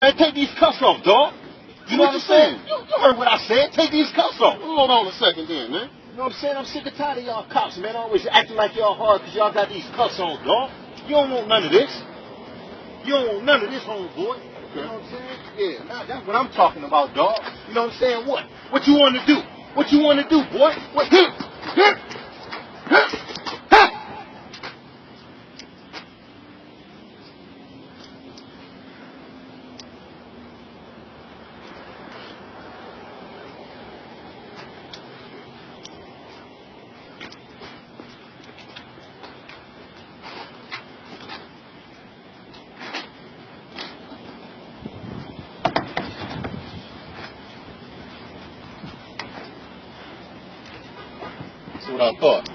Man, take these cuffs off, dog. You know what I'm saying? You heard what I said. Take these cuffs off. Hold on a second then, man. You know what I'm saying? I'm sick and tired of y'all cops, man. Always acting like y'all hard because y'all got these cuffs on, dog. You don't want none of this. You don't want none of this, homeboy. Okay. You know what I'm saying? Yeah, now that's what I'm talking about, dog. You know what I'm saying? What? What you want to do? What you want to do, boy? What? That's what I thought.